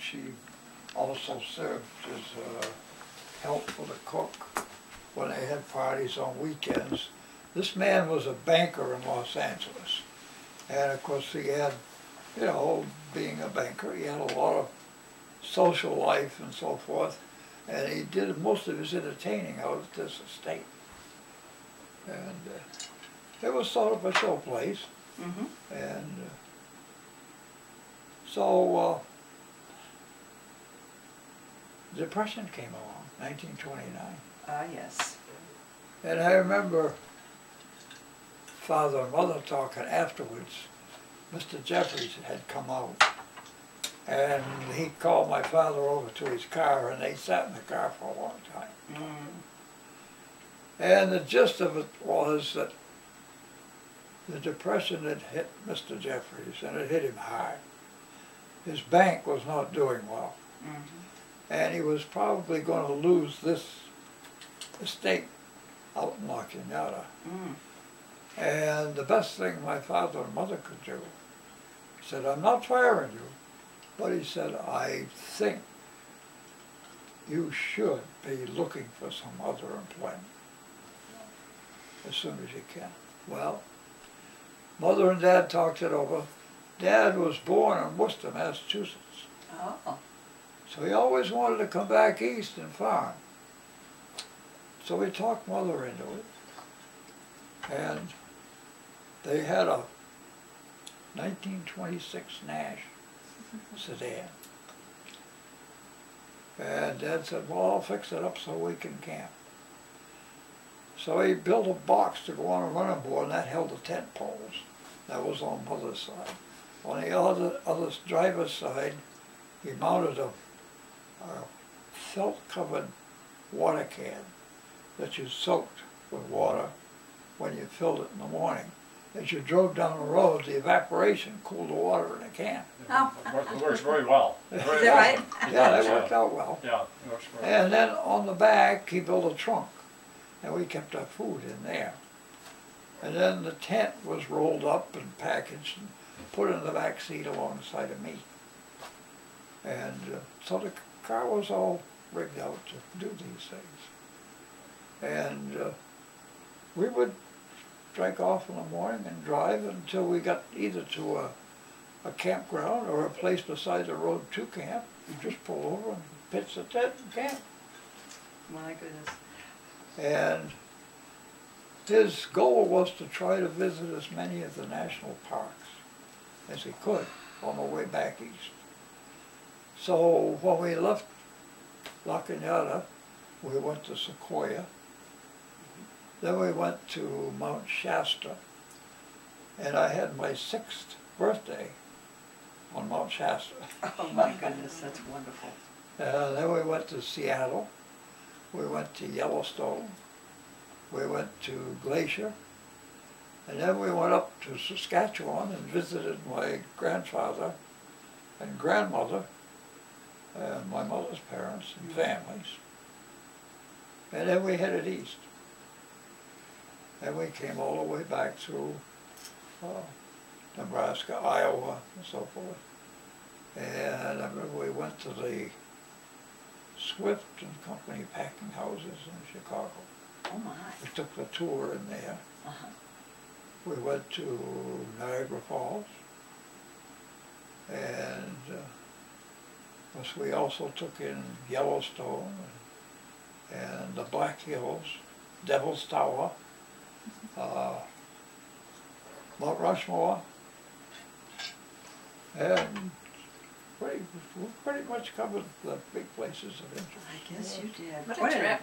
she also served as help for the cook when they had parties on weekends. This man was a banker in Los Angeles. And of course he had, you know, being a banker, he had a lot of social life and so forth. And he did most of his entertaining out at this estate. And it was sort of a show place. Mm-hmm. And so Depression came along, 1929. Ah, yes. And I remember Father and Mother talking afterwards. Mr. Jeffries had come out, and he called my father over to his car, and they sat in the car for a long time. Mm. And the gist of it was that the Depression had hit Mr. Jeffries, and it hit him hard. His bank was not doing well. Mm-hmm. And he was probably going to lose this estate out in La Cañada. Mm. And the best thing my father and mother could do, he said, I'm not firing you, but he said, I think you should be looking for some other employment as soon as you can. Well, Mother and Dad talked it over. Dad was born in Worcester, Massachusetts. Oh. So he always wanted to come back east and farm. So we talked Mother into it. And they had a 1926 Nash sedan. And Dad said, well, I'll fix it up so we can camp. So he built a box to go on a running board, and that held the tent poles. That was on Mother's side. On the other driver's side, he mounted a felt-covered water can that you soaked with water when you filled it in the morning. As you drove down the road, the evaporation cooled the water in the can. Oh. It works very well. Is that right? Yeah, it worked out well. Yeah, it works very well. And then on the back, he built a trunk, and we kept our food in there. And then the tent was rolled up and packaged and put in the back seat alongside of me. And so the car was all rigged out to do these things. And we would drink off in the morning and drive until we got either to a campground or a place beside the road to camp. You just pull over and pitch the tent and camp. My goodness. And his goal was to try to visit as many of the national parks as he could on the way back east. So when we left La Cañada, we went to Sequoia. Then we went to Mount Shasta, and I had my 6th birthday on Mount Shasta. Oh my goodness, that's wonderful. Then we went to Seattle. We went to Yellowstone. We went to Glacier. And then we went up to Saskatchewan and visited my grandfather and grandmother and my mother's parents and families. And then we headed east. And we came all the way back through Nebraska, Iowa, and so forth. And I remember we went to the Swift and Company packing houses in Chicago. Oh my. We took the tour in there. Uh-huh. We went to Niagara Falls. And of course we also took in Yellowstone and the Black Hills, Devil's Tower, Mount Rushmore, and we pretty much covered the big places of interest. I guess you did. What a trip.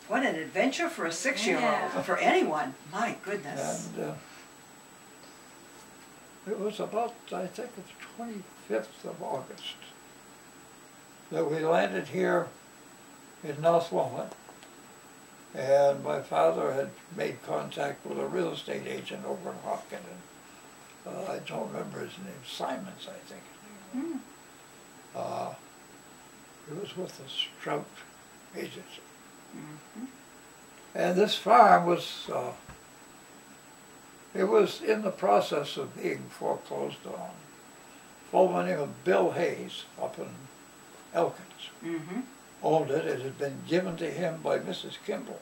What an adventure for a 6-year-old, yeah. For anyone. My goodness. And it was about, I think, the 25th of August that we landed here in North Wilmot. And my father had made contact with a real estate agent over in Hopkins. I don't remember his name, Simons, I think his name. Mm. He was with the Strout Agency. Mm-hmm. And this farm was, it was in the process of being foreclosed on. A fellow named Bill Hayes up in Elkins, Mm-hmm. owned it. It had been given to him by Mrs. Kimball.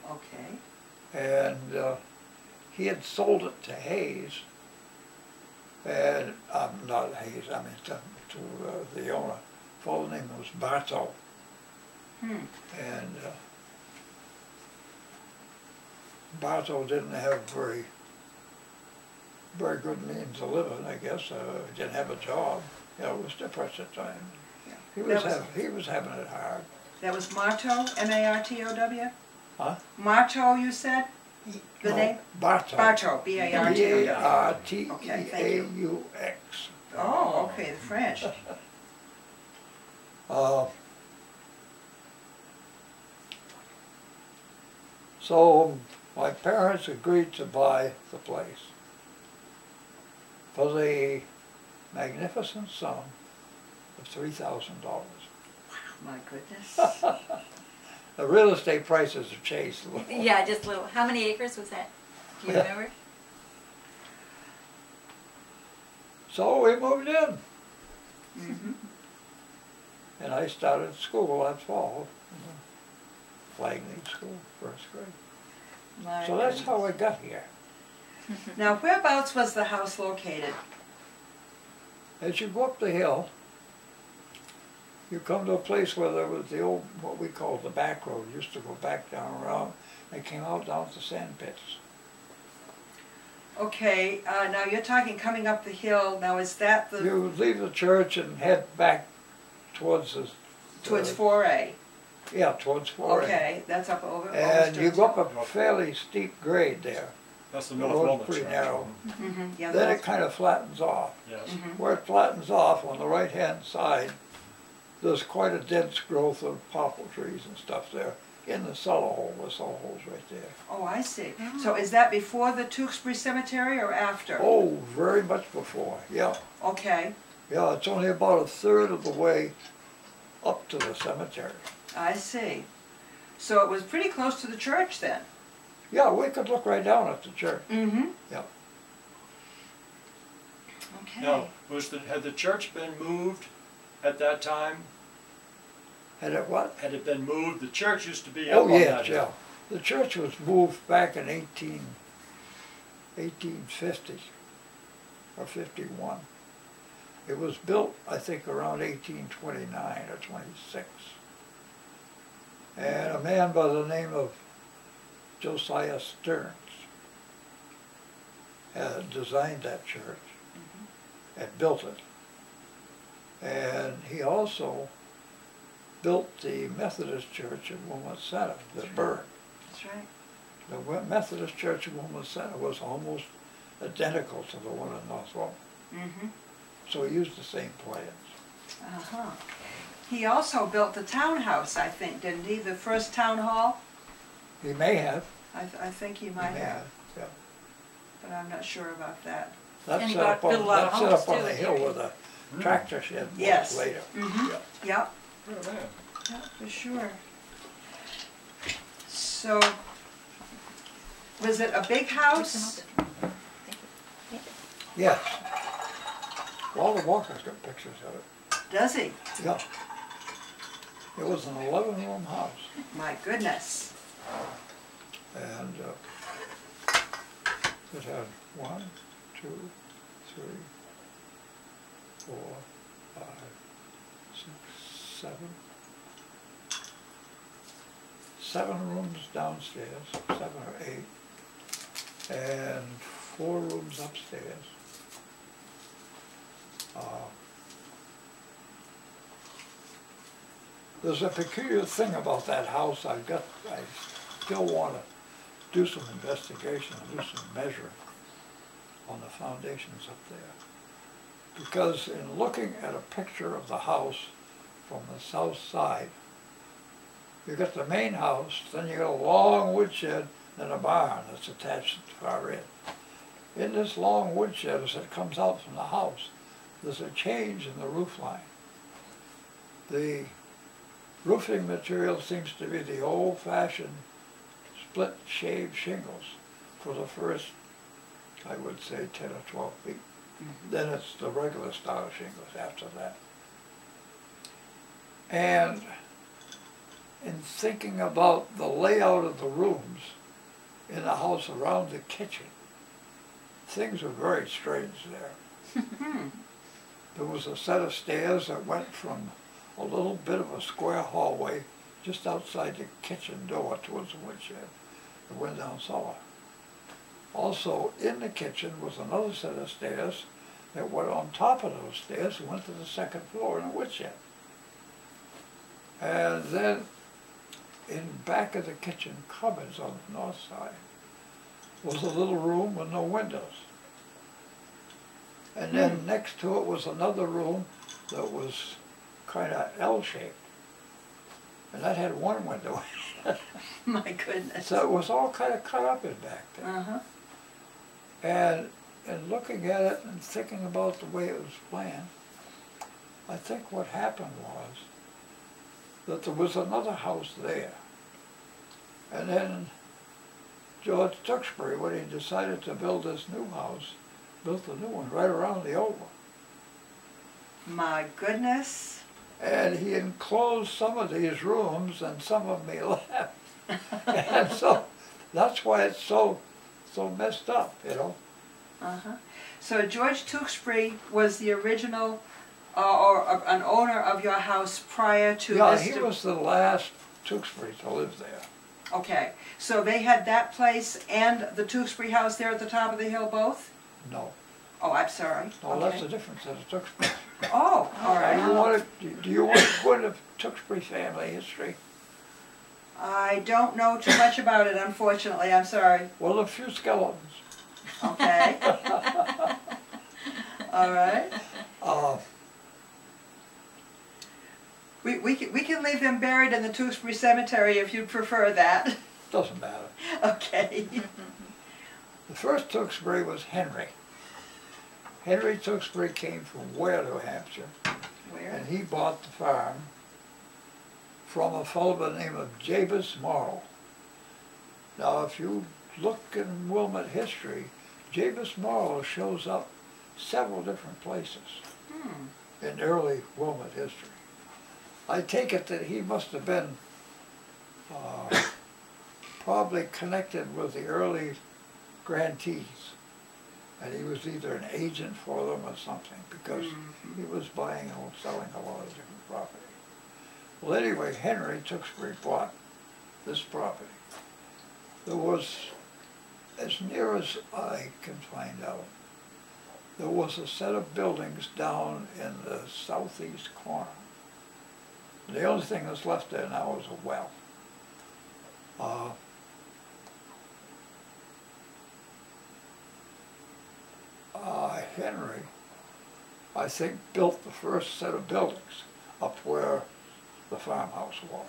Okay. And he had sold it to Hayes, and not Hayes, I mean to the owner. Full name was Bartow. And Bartow didn't have very good means of living, I guess. Didn't have a job. You know, it was depressed at times. Yeah. He was having it hard. That was Martow, M-A-R-T-O-W? Huh? Martow, you said? The No, name? Bartow. Bartow, B-A-R-T-O-W. B-A-R-T-E-A-U-X. Oh, okay, the French. So my parents agreed to buy the place for the magnificent sum of $3,000. My goodness. The real estate prices have changed a little. Yeah, just a little. How many acres was that? Do you remember? So we moved in, Mm-hmm. and I started school that fall, Flagney School, first grade. My So that's goodness. how I got here. Now, whereabouts was the house located? As you go up the hill, you come to a place where there was the old, what we call the back road, used to go back down around, and came out down to sand pits. Okay, now you're talking coming up the hill. Now, is that the You would leave the church and head back towards the... towards 4A? Yeah, towards 4A. Okay, that's up over. And you go up a fairly steep grade there. That's the The North road's Wilmot pretty Church. narrow. Mm-hmm. Yeah, Then that's- it kind of flattens off. Yes. Where it flattens off on the right-hand side, there's quite a dense growth of poplar trees and stuff there. In the cellar hole, the cellar hole's right there. Oh, I see. So is that before the Tewksbury Cemetery or after? Oh, very much before, yeah. Okay, Yeah, it's only about a third of the way up to the cemetery. I see. So it was pretty close to the church then? Yeah, we could look right down at the church. Mm-hmm. Yeah. Okay. Now, had the church been moved at that time? Had it what? Had it been moved? The church used to be up Oh, on yes, that yeah. hill. The church was moved back in 1850 or 51. It was built, I think, around 1829 or 26. And a man by the name of Josiah Stearns had designed that church and built it. And he also built the Methodist church in Wilmot Center that burned. That's right. The Methodist church in Wilmot Center was almost identical to the one in North Wilmot. Mm-hmm. So he used the same plans. Uh-huh. He also built the townhouse, I think, didn't he? The first town hall? He may have. I think he He might may have, have, yeah. but I'm not sure about that. That's And he set up built a lot of that's set homes, up on too, the in hill the where the tractor shed was Yes. later. Mm-hmm. Yeah. Yep. Oh, man. Yeah, for sure. So, was it a big house? Yes. Walter Walker's got pictures of it. Does he? Yeah. It was an 11-room house. My goodness. And it had 1, 2, 3, 4, 5, 6, 7. 7 rooms downstairs, 7 or 8, and 4 rooms upstairs. There's a peculiar thing about that house. I still want to do some investigation, do some measuring on the foundations up there. Because in looking at a picture of the house from the south side, you got the main house, then you got a long woodshed, and a barn that's attached at the far end. In this long woodshed, as it comes out from the house, there's a change in the roof line. The roofing material seems to be the old-fashioned split shaved shingles for the first, I would say, 10 or 12 feet. Then it's the regular style shingles after that. And in thinking about the layout of the rooms in the house around the kitchen, things were very strange there. There was a set of stairs that went from a little bit of a square hallway just outside the kitchen door towards the woodshed. It went down cellar. Also in the kitchen was another set of stairs that went on top of those stairs and went to the second floor in the woodshed. And then in back of the kitchen cupboards on the north side was a little room with no windows. And then next to it was another room that was kind of L-shaped. And that had one window. My goodness. So it was all kind of cut up in back there. Uh-huh. And looking at it and thinking about the way it was planned, I think what happened was that there was another house there. And then George Tewksbury, when he decided to build this new house, built a new one right around the old one. My goodness. And he enclosed some of these rooms and some of them he left. And so that's why it's so messed up, you know. Uh-huh. So George Tewksbury was the original or an owner of your house prior to Yeah, Mr. he was the last Tewksbury to live there. Okay, so they had that place and the Tewksbury house there at the top of the hill both? No. Oh, I'm sorry. No, Okay. that's the difference of the Tewksbury. Oh, all right. Do you want to go into Tewksbury family history? I don't know too much about it, unfortunately. I'm sorry. Well, a few skeletons. Okay. All right. We can leave them buried in the Tewksbury Cemetery if you'd prefer that. Doesn't matter. Okay. The first Tewksbury was Henry. Henry Tewksbury came from Ware, New Hampshire, Where? and he bought the farm from a fellow by the name of Jabez Morrow. Now, if you look in Wilmot history, Jabez Morrow shows up several different places in early Wilmot history. I take it that he must have been probably connected with the early grantees, and he was either an agent for them or something, because he was buying and selling a lot of different property. Well, anyway, Henry Tewksbury bought this property. There was, as near as I can find out, there was a set of buildings down in the southeast corner. The only thing that's left there now is a well. Henry, I think, built the first set of buildings up where the farmhouse was,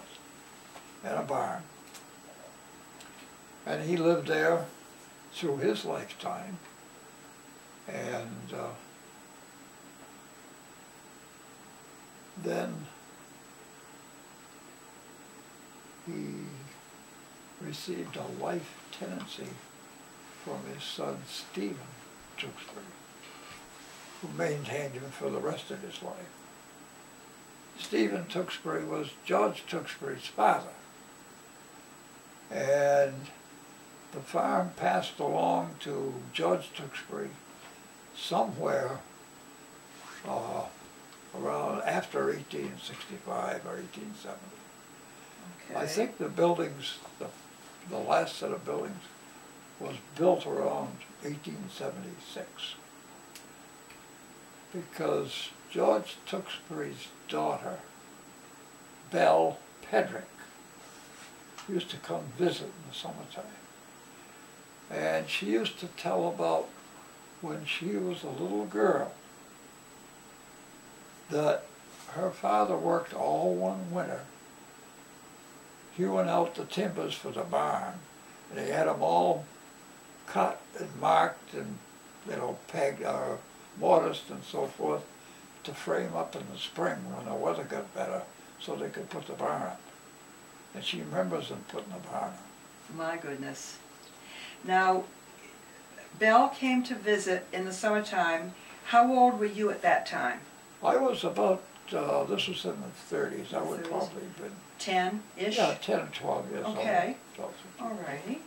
and a barn. And he lived there through his lifetime, and then he received a life tenancy from his son Stephen Tewksbury, who maintained him for the rest of his life. Stephen Tewksbury was George Tewksbury's father, and the farm passed along to George Tewksbury somewhere around after 1865 or 1870. Okay. I think the buildings, the last set of buildings, was built around 1876, because George Tewksbury's daughter, Belle Pedrick, used to come visit in the summertime. And she used to tell about when she was a little girl that her father worked all one winter hewing out the timbers for the barn, and he had them all cut and marked and, you know, pegged or mortised and so forth to frame up in the spring when the weather got better so they could put the barn up. And she remembers them putting the barn up. My goodness. Now, Belle came to visit in the summertime. How old were you at that time? I was about this was in the 30s, I would 30s. probably been, 10-ish? yeah, 10 or 12 years old. Okay. 12, 13. All righty.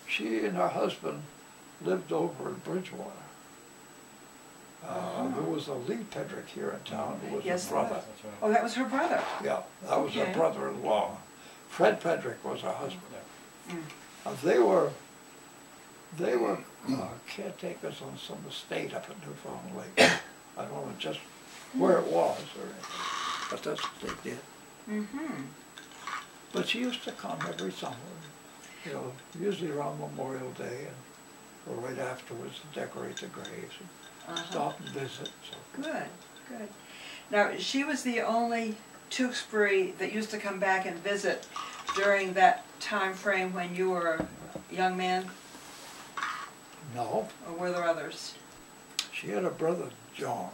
She and her husband lived over in Bridgewater. There was a Lee Pedrick here in town who was Yes, her brother. That's right. Oh, that was her brother. Yeah, that was her Okay. brother-in-law. Fred Pedrick was her husband. Mm. They were caretakers on some estate up at Newfoundland Lake. I don't know just where it was or anything, but that's what they did. Mm-hmm. But she used to come every summer, you know, usually around Memorial Day or right afterwards to decorate the graves and stop and visit. So. Good, good. Now, she was the only Tewksbury that used to come back and visit during that time frame when you were a young man, No, or were there others? she had a brother, John.